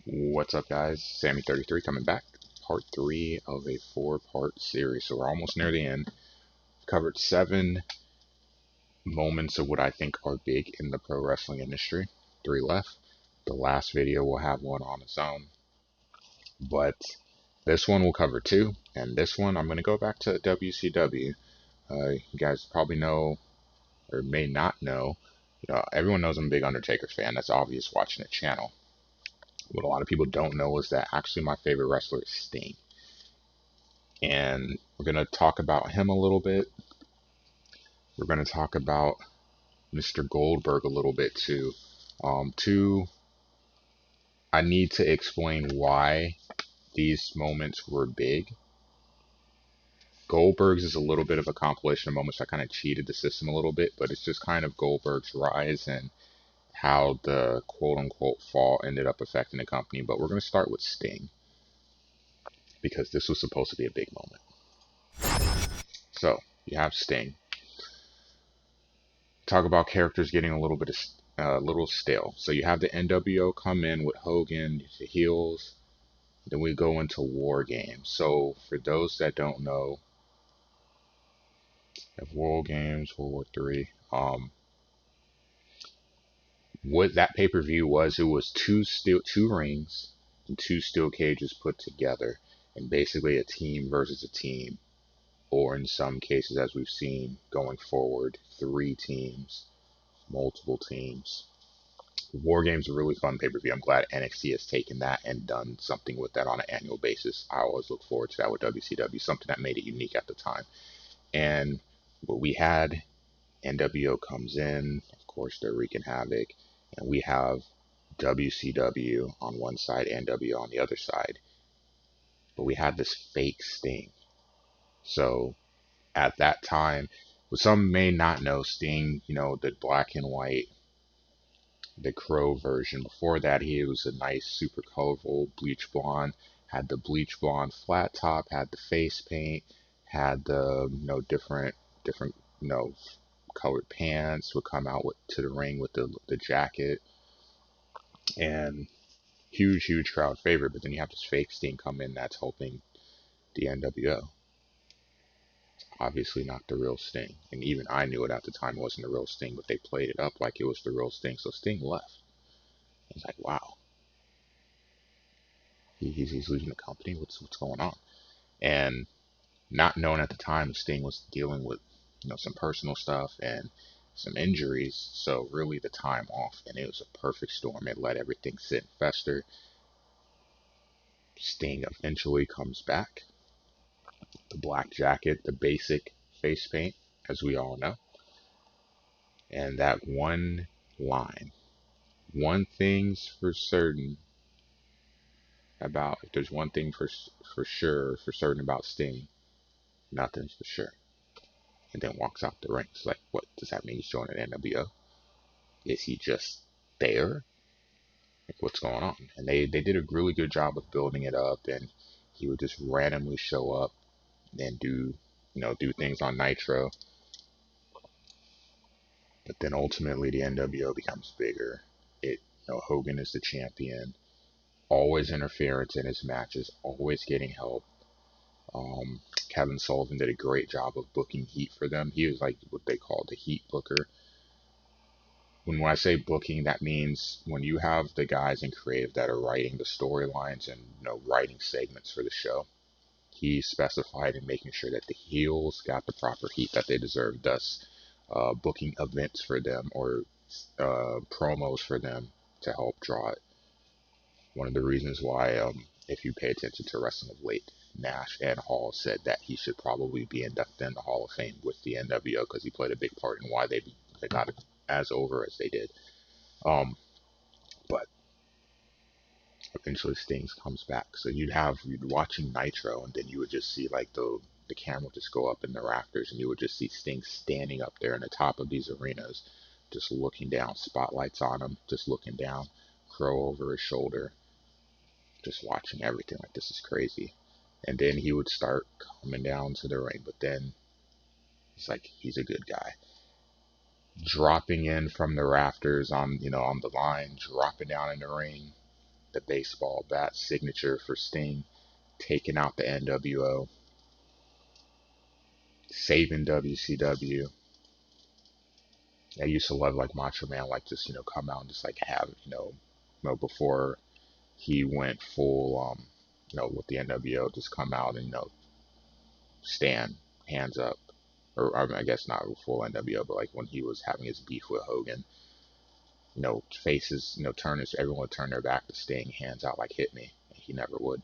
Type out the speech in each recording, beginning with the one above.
What's up, guys? Sammy33 coming back. Part 3 of a 4-part series. So we're almost near the end. Covered 7 moments of what I think are big in the pro wrestling industry. 3 left. The last video will have one on its own. But this one will cover 2. And this one, I'm going to go back to WCW. You guys probably know, or may not know, everyone knows I'm a big Undertaker fan. That's obvious watching the channel. What a lot of people don't know is that actually my favorite wrestler is Sting. And we're going to talk about him a little bit. We're going to talk about Mr. Goldberg a little bit too. I need to explain why these moments were big. Goldberg's is a little bit of a compilation of moments that kind of cheated the system a little bit, but it's just kind of Goldberg's rise and how the quote-unquote fall ended up affecting the company. But we're going to start with Sting, because this was supposed to be a big moment. So, you have Sting. Talk about characters getting a little bit of little stale. So you have the NWO come in with Hogan, the heels. Then we go into War Games. So for those that don't know, of War Games, World War III, what that pay-per-view was, it was two rings and 2 steel cages put together, and basically a team versus a team, or in some cases, as we've seen going forward, 3 teams, multiple teams. War Games are a really fun pay-per-view. I'm glad NXT has taken that and done something with that on an annual basis. I always look forward to that with WCW, something that made it unique at the time. And what we had, NWO comes in, of course, they're wreaking havoc, and we have WCW on one side, NWO on the other side. But we had this fake Sting. So at that time, some may not know, Sting, the black and white, the Crow version. Before that, he was a nice, super colorful bleach blonde. Had the bleach blonde flat top, had the face paint, had the different colored pants. Would come out to the ring with the jacket, and huge crowd favorite. But then you have this fake Sting come in that's helping the NWO. Obviously not the real Sting, and even I knew it at the time it wasn't the real Sting, but they played it up like it was the real Sting. So Sting left. It's like, wow, he's leaving the company. What's going on? And not knowing at the time, Sting was dealing with some personal stuff and some injuries. So really, the time off, and it was a perfect storm. It let everything sit and fester. Sting eventually comes back. The black jacket, the basic face paint, as we all know, and that one line. One thing's for certain about, if there's one thing for certain about Sting, nothing's for sure. And then walks out the ring. It's like, what does that mean? He's joining NWO? Is he just there? Like, what's going on? And they did a really good job of building it up, and he would just randomly show up and do things on Nitro. But then ultimately the NWO becomes bigger. Hogan is the champion, always interference in his matches, always getting help. Kevin Sullivan did a great job of booking heat for them. He was like what they call the heat booker. When I say booking, that means when you have the guys in creative that are writing the storylines and writing segments for the show, he specified in making sure that the heels got the proper heat that they deserve, thus booking events for them or promos for them to help draw it. One of the reasons why, if you pay attention to wrestling of late, Nash and Hall said that he should probably be inducted in the Hall of Fame with the NWO because he played a big part in why they got it as over as they did. But eventually Sting comes back. So you'd watching Nitro, and then you would just see like the camera would just go up in the rafters, and you would just see Sting standing up there in the top of these arenas, just looking down, spotlights on him, just looking down, Crow over his shoulder, just watching everything. Like, this is crazy. And then he would start coming down to the ring, but then it's like he's a good guy. Dropping in from the rafters on the line, dropping down in the ring. the baseball bat signature for Sting, taking out the NWO, saving WCW. I used to love like Macho Man, like just come out and just like have before he went full with the NWO, just come out and stand hands up, or I guess not full NWO, but like when he was having his beef with Hogan, faces turn his everyone would turn their back to Sting, hands out like hit me, and he never would.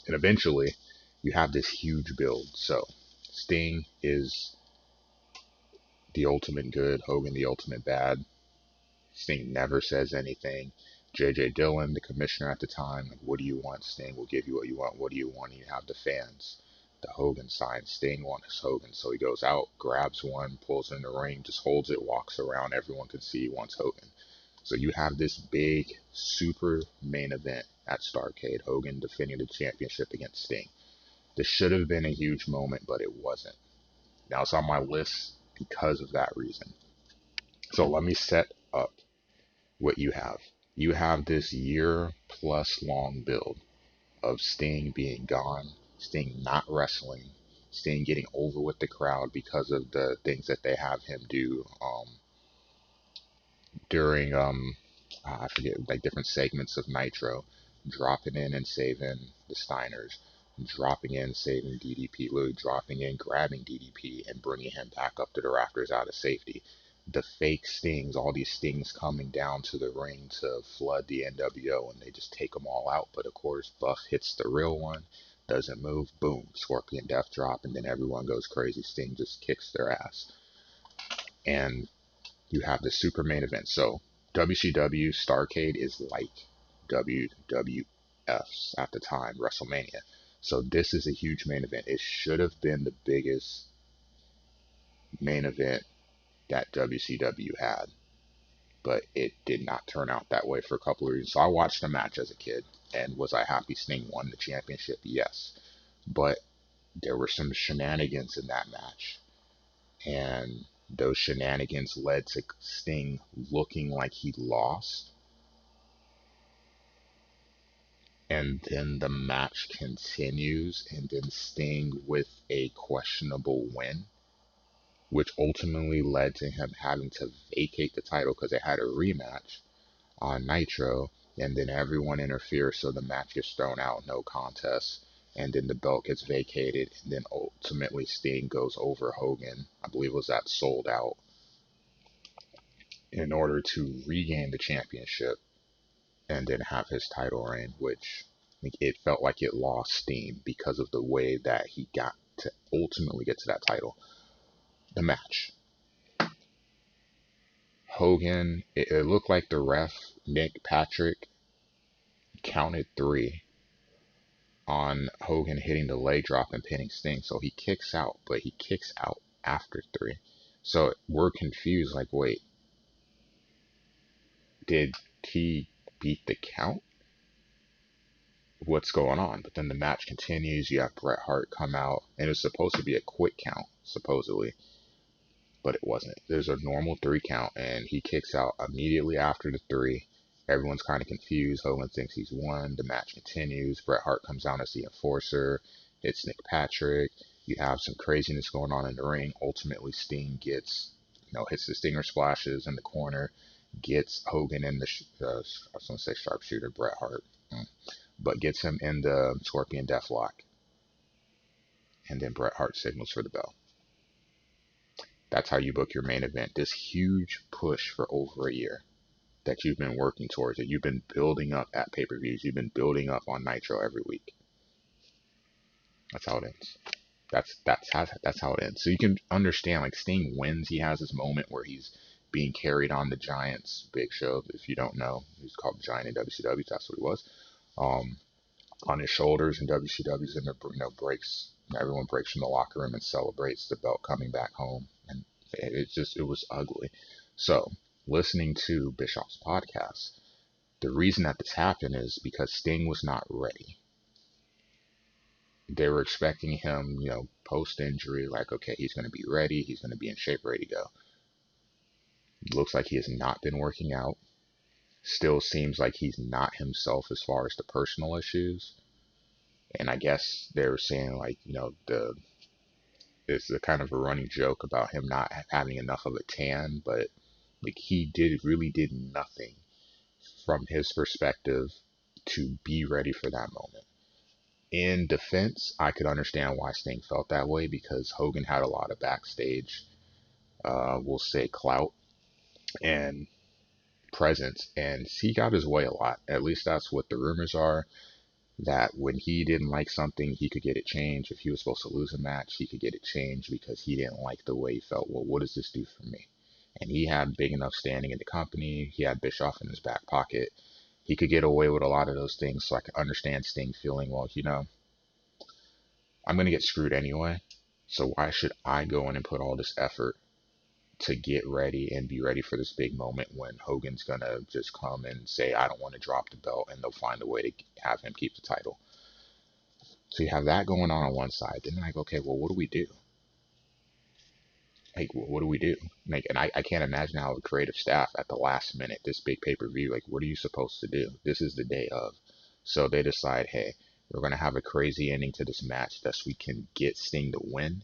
And eventually, you have this huge build. So Sting is the ultimate good, Hogan the ultimate bad. Sting never says anything. J.J. Dillon, the commissioner at the time, like, what do you want, Sting? We'll give you what you want. What do you want? You have the fans. The Hogan sign. Sting wants Hogan. So he goes out, grabs one, pulls in the ring, just holds it, walks around. Everyone can see he wants Hogan. So you have this big, super main event at Starrcade. Hogan defending the championship against Sting. This should have been a huge moment, but it wasn't. Now it's on my list because of that reason. So let me set up what you have. You have this year plus long build of Sting being gone, Sting not wrestling, Sting getting over with the crowd because of the things that they have him do during I forget, like different segments of Nitro, dropping in and saving the Steiners, dropping in, saving DDP, literally dropping in, grabbing DDP, and bringing him back up to the rafters out of safety. The fake Stings, all these Stings coming down to the ring to flood the NWO, and they just take them all out. But of course, Buff hits the real one, doesn't move, boom, Scorpion Death Drop, and then everyone goes crazy. Sting just kicks their ass. And you have the super main event. So WCW Starrcade is like WWF's at the time, WrestleMania. So this is a huge main event. It should have been the biggest main event that WCW had, but it did not turn out that way for a couple of reasons. So I watched the match as a kid, and was I happy Sting won the championship? Yes. But there were some shenanigans in that match, and those shenanigans led to Sting looking like he lost. And then the match continues, and then Sting with a questionable win, which ultimately led to him having to vacate the title because they had a rematch on Nitro, and then everyone interferes, so the match gets thrown out, no contest, and then the belt gets vacated, and then ultimately Sting goes over Hogan, I believe it was that Sold Out, in order to regain the championship and then have his title reign, which it felt like it lost steam because of the way that he got to ultimately get to that title. The match. Hogan, it looked like the ref, Nick Patrick, counted 3 on Hogan hitting the leg drop and pinning Sting. So he kicks out, but he kicks out after 3. So we're confused, like, wait, did he beat the count? What's going on? But then the match continues. You have Bret Hart come out, and it's supposed to be a quick count, supposedly, but it wasn't. There's a normal 3 count, and he kicks out immediately after the 3. Everyone's kind of confused. Hogan thinks he's won. The match continues. Bret Hart comes out as the enforcer. It's Nick Patrick. You have some craziness going on in the ring. Ultimately, Sting gets, hits the Stinger splashes in the corner, gets Hogan in the, I was going to say sharpshooter, Bret Hart. But gets him in the Scorpion Deathlock. And then Bret Hart signals for the bell. That's how you book your main event. This huge push for over a year that you've been working towards, that you've been building up at pay-per-views. You've been building up on Nitro every week. That's how it ends. That's how it ends. So you can understand, like, Sting wins. He has this moment where he's being carried on the Giant's Big Show. If you don't know, he's called the Giant in WCW. That's what he was. On his shoulders, and WCW's in the breaks. Everyone breaks from the locker room and celebrates the belt coming back home, and it was ugly. So, listening to Bischoff's podcast, the reason that this happened is because Sting was not ready. They were expecting him, post injury, like, okay, he's going to be ready, he's going to be in shape, ready to go. It looks like he has not been working out. still seems like he's not himself as far as the personal issues. And I guess they were saying like, it's a kind of a running joke about him not having enough of a tan, but like he really did nothing from his perspective to be ready for that moment. In defense, I could understand why Sting felt that way because Hogan had a lot of backstage, we'll say, clout and presence, and he got his way a lot. At least that's what the rumors are. That when he didn't like something, he could get it changed. If he was supposed to lose a match, he could get it changed because he didn't like the way he felt. Well, what does this do for me? And he had big enough standing in the company. He had Bischoff in his back pocket. He could get away with a lot of those things. So I can understand Sting feeling, well, I'm going to get screwed anyway. So why should I go in and put all this effort to get ready and be ready for this big moment when Hogan's going to just come and say, I don't want to drop the belt, and they'll find a way to have him keep the title. So you have that going on one side. Then like, okay, well, what do we do? Like, what do we do? Like, and I can't imagine how the creative staff at the last minute, this big pay-per-view, like, what are you supposed to do? This is the day of. So they decide, hey, we're going to have a crazy ending to this match thus we can get Sting to win.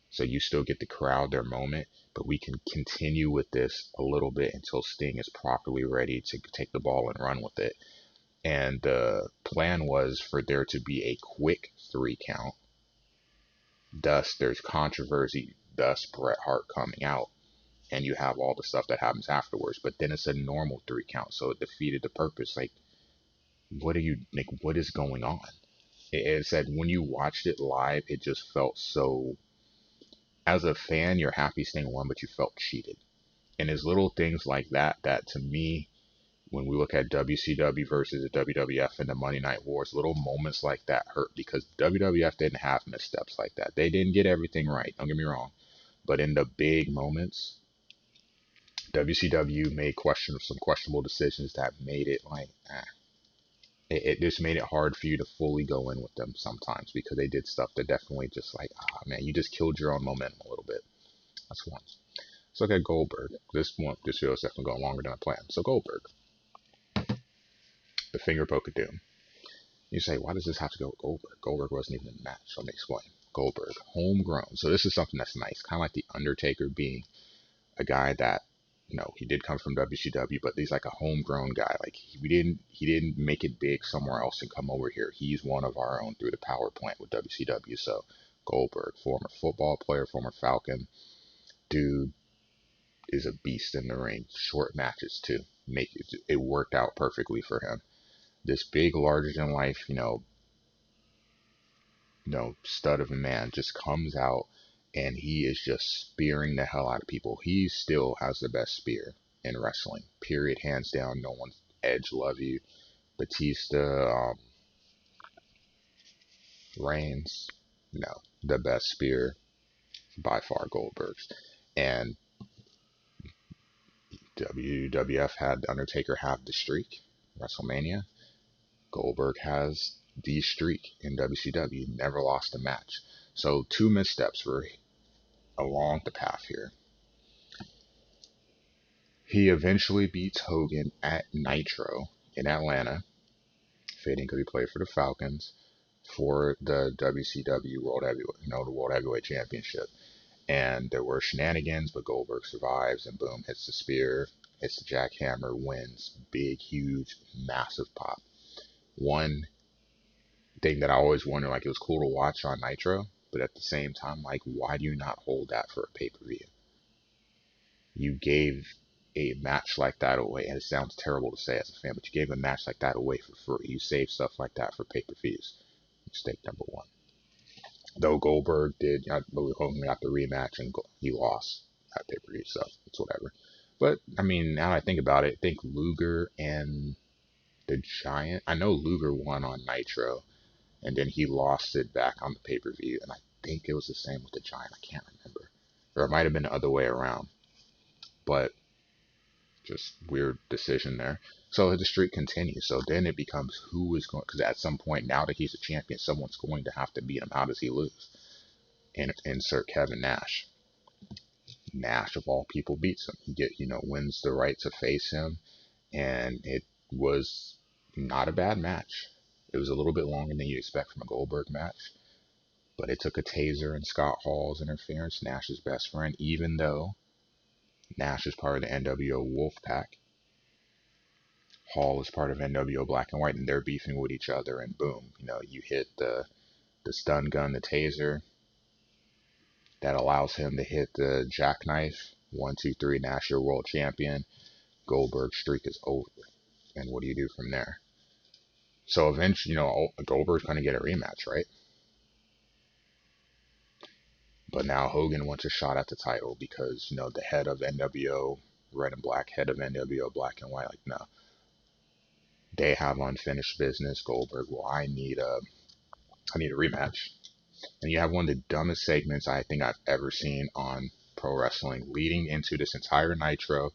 So you still get the crowd their moment, but we can continue with this a little bit until Sting is properly ready to take the ball and run with it. And the plan was for there to be a quick 3 count. Thus, there's controversy. Thus, Bret Hart coming out. And you have all the stuff that happens afterwards. But then it's a normal 3 count. So it defeated the purpose. Like, what is going on? It said when you watched it live, it just felt so. As a fan, you're happy Sting won, but you felt cheated. And it's little things like that that to me, when we look at WCW versus the WWF and the Monday Night Wars, little moments like that hurt because WWF didn't have missteps like that. They didn't get everything right, don't get me wrong. But in the big moments, WCW made some questionable decisions that made it like, it just made it hard for you to fully go in with them sometimes because they did stuff that definitely just like, man, you just killed your own momentum a little bit. That's one. Let's look at Goldberg. This video is definitely going longer than I planned. So Goldberg, the finger poke of doom. You say, why does this have to go with Goldberg? Goldberg wasn't even in the match. Let me explain. Goldberg, homegrown. So this is something that's nice. Kind of like the Undertaker being a guy that, he did come from WCW, but he's like a homegrown guy. Like he didn't make it big somewhere else and come over here. He's one of our own through the power plant with WCW. So Goldberg, former football player, former Falcon, dude is a beast in the ring. Short matches too. It worked out perfectly for him. This big, larger than life, stud of a man just comes out and he is just spearing the hell out of people. He still has the best spear in wrestling. Period. Hands down. No one's Edge, love you. Batista, Reigns, no. The best spear by far Goldberg's. And WWF had Undertaker have the streak. WrestleMania. Goldberg has the streak in WCW. Never lost a match. So 2 missteps were along the path here. He eventually beats Hogan at Nitro in Atlanta, fitting because he played for the Falcons for the WCW the World Heavyweight Championship. And there were shenanigans, but Goldberg survives and boom, hits the spear, hits the jackhammer, wins. Big, huge, massive pop. One thing that I always wondered, like it was cool to watch on Nitro, but at the same time, like why do you not hold that for a pay-per-view? You gave a match like that away, and it sounds terrible to say as a fan, but you gave a match like that away for free. You save stuff like that for pay-per-views. Mistake number 1. Though Goldberg did, I believe Hogan got the rematch and he lost at pay-per-view, so it's whatever. But I mean, now that I think about it, I think Luger and the Giant. I know Luger won on Nitro, and then he lost it back on the pay-per-view, and I think it was the same with the Giant. I can't remember, or it might have been the other way around. But just weird decision there. So the streak continues. So then it becomes who is going, because at some point now that he's a champion, someone's going to have to beat him. How does he lose? And insert Kevin Nash. Nash of all people beats him. He wins the right to face him, and it was not a bad match. It was a little bit longer than you expect from a Goldberg match, but it took a taser and Scott Hall's interference, Nash's best friend, even though Nash is part of the NWO Wolfpack. Hall is part of NWO Black and White, and they're beefing with each other, and boom, you hit the stun gun, the taser, that allows him to hit the jackknife. 1, 2, 3, Nash, your world champion. Goldberg's streak is over. And what do you do from there? So eventually, Goldberg's going to get a rematch, right? But now Hogan wants a shot at the title because, the head of NWO, red and black, head of NWO, black and white, like, no. They have unfinished business. Goldberg, well, I need a rematch. And you have one of the dumbest segments I think I've ever seen on pro wrestling leading into this entire Nitro,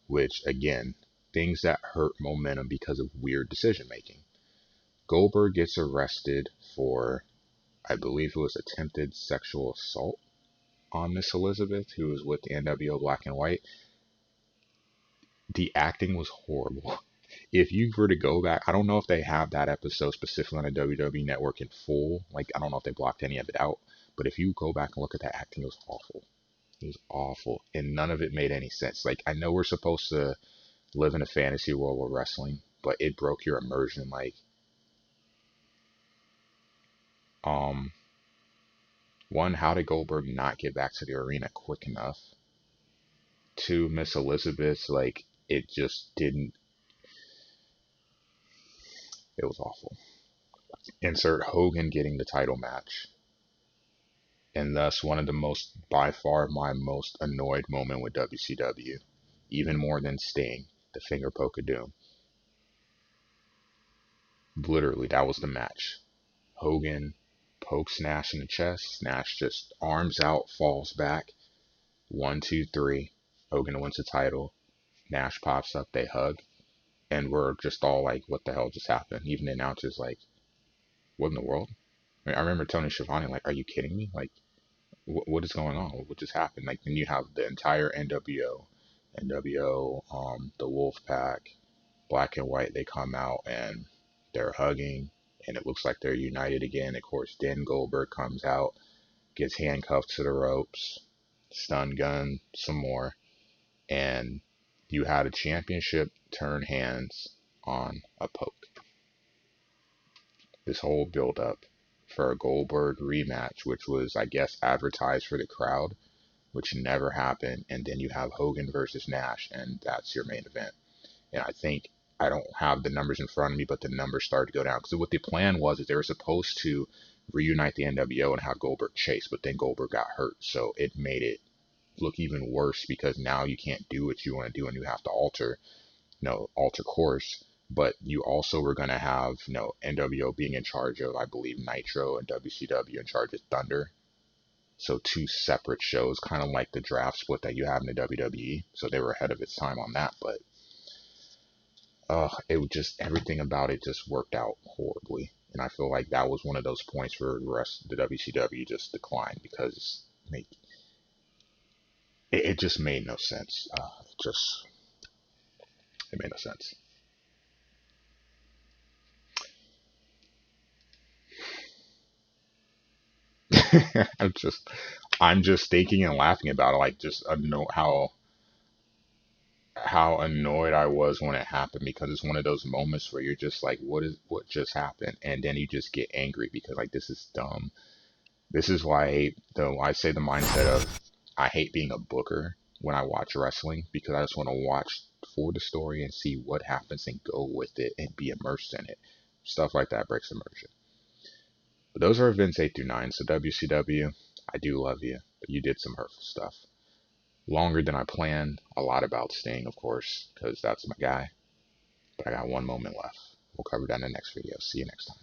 which, again, things that hurt momentum because of weird decision making. Goldberg gets arrested for, I believe it was attempted sexual assault on Miss Elizabeth, who was with the NWO Black and White. The acting was horrible. If you were to go back, I don't know if they have that episode specifically on the WWE Network in full. Like, I don't know if they blocked any of it out. But if you go back and look at that acting, it was awful. It was awful. And none of it made any sense. Like, I know we're supposed to live in a fantasy world with wrestling, but it broke your immersion. Like, one, how did Goldberg not get back to the arena quick enough? Two, Miss Elizabeth, like, it just didn't. It was awful. Insert Hogan getting the title match. And thus one of the most, by far, my most annoyed moment with WCW. Even more than Sting, the finger poke of doom. Literally, that was the match. Hogan pokes Nash in the chest. Nash just arms out, falls back. 1, 2, 3. Hogan wins the title. Nash pops up, they hug. And we're just all like, what the hell just happened? Even the announcer's like, what in the world? I remember Tony Schiavone, like, are you kidding me? Like, what is going on? What just happened? Like, then you have the entire NWO, the Wolfpack, Black and White, they come out and they're hugging, and it looks like they're united again. Of course, then Goldberg comes out, gets handcuffed to the ropes, stun gun, some more, and you had a championship turn hands on a poke. This whole build up for a Goldberg rematch, which was, I guess, advertised for the crowd, which never happened, and then you have Hogan versus Nash, and that's your main event. And I think, I don't have the numbers in front of me, but the numbers started to go down. Because what the plan was is they were supposed to reunite the NWO and have Goldberg chase, but then Goldberg got hurt. So it made it look even worse because now you can't do what you want to do and you have to alter course. But you also were going to have, NWO being in charge of, I believe, Nitro, and WCW in charge of Thunder. So two separate shows, kind of like the draft split that you have in the WWE. So they were ahead of its time on that, but it would just, everything about it just worked out horribly. And I feel like that was one of those points where the rest of the WCW just declined because it just made no sense. It made no sense. I'm just thinking and laughing about it, like, just how annoyed I was when it happened, because it's one of those moments where you're just like, what just happened? And then you just get angry because, like, this is dumb. This is why I say the mindset of, I hate being a booker when I watch wrestling, because I just want to watch for the story and see what happens and go with it and be immersed in it. Stuff like that breaks immersion. But those are events 8 through 9. So WCW, I do love you, but you did some hurtful stuff. Longer than I planned. A lot about Sting, of course, because that's my guy. But I got one moment left. We'll cover that in the next video. See you next time.